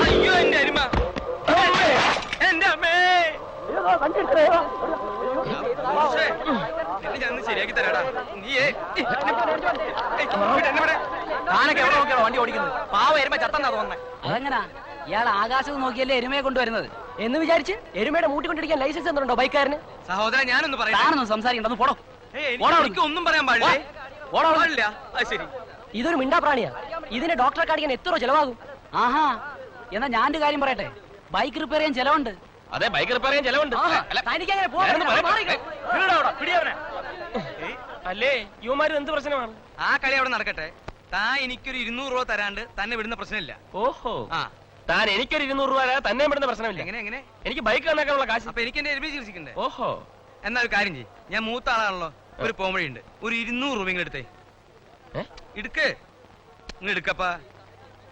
അയ്യോ എന്റെ അരിമ, എന്റെ അമ്മേ. ഞാൻ ശരിയാക്കി തരാടാ. നീയേ താനൊക്കെ എവിടെ നോക്കിയാണോ വണ്ടി ഓടിക്കുന്നത്? പാവ എരുമ ചത്തന്നാ തോന്നുന്നത്. അതെങ്ങനാ ഇയാൾ ആകാശത്ത് നോക്കിയല്ലേ എരുമയെ കൊണ്ടുവരുന്നത് എന്ന് വിചാരിച്ച് എരുമയുടെ മൂട്ടിക്കൊണ്ടിരിക്കാൻ ലൈസൻസ് എന്തുണ്ടോ ബൈക്കാരന്? സഹോദരൻ ഞാനൊന്ന് പറയാം. താനൊന്നും സംസാരിക്കണ്ടെന്ന് പോടോ. എനിക്ക് ഒന്നും പറയാൻ പാടില്ലേ? പാടില്ല. അത് ശരി. ഇതൊരു മിണ്ടാപ്രാണിയാ. ഇതിന് ഡോക്ടറെ കാണിക്കാൻ എത്ര ചെലവാകും? ആഹാ, എന്നാ ഞാനൊരു കാര്യം പറയട്ടെ, ബൈക്ക് റിപ്പയർ ചെയ്യാൻ ചെലവുണ്ട്. അതെ, ബൈക്ക് റിപ്പയർ ചെയ്യാൻ ചെലവുണ്ട്. അല്ലേ യുവമാര് എന്ത് പ്രശ്നമാണ്? ആ കളി അവിടെ നടക്കട്ടെ. താൻ എനിക്കൊരു 200 രൂപ തരാണ്ട് തന്നെ വിടുന്ന പ്രശ്നമില്ല. ഓഹോ, ആ താൻ എനിക്കൊരു 200 രൂപ തന്നെ വിടുന്ന പ്രശ്നമില്ല. എങ്ങനെ എനിക്ക് ബൈക്ക് തന്നേക്കാനുള്ള കാശ്. അപ്പൊ എനിക്ക് എന്റെ എരുമ ചികിത്സിക്കണ്ടേ? ഓഹോ, എന്നാ ഒരു കാര്യം ചെയ്യ്, ഞാൻ മൂത്ത ആളാണല്ലോ, ഒരു പോംവഴിയുണ്ട്. ഒരു 200 രൂപ ഇങ്ങെടുത്തേ. എടുക്ക്, ഇങ്ങ് എടുക്കപ്പാ.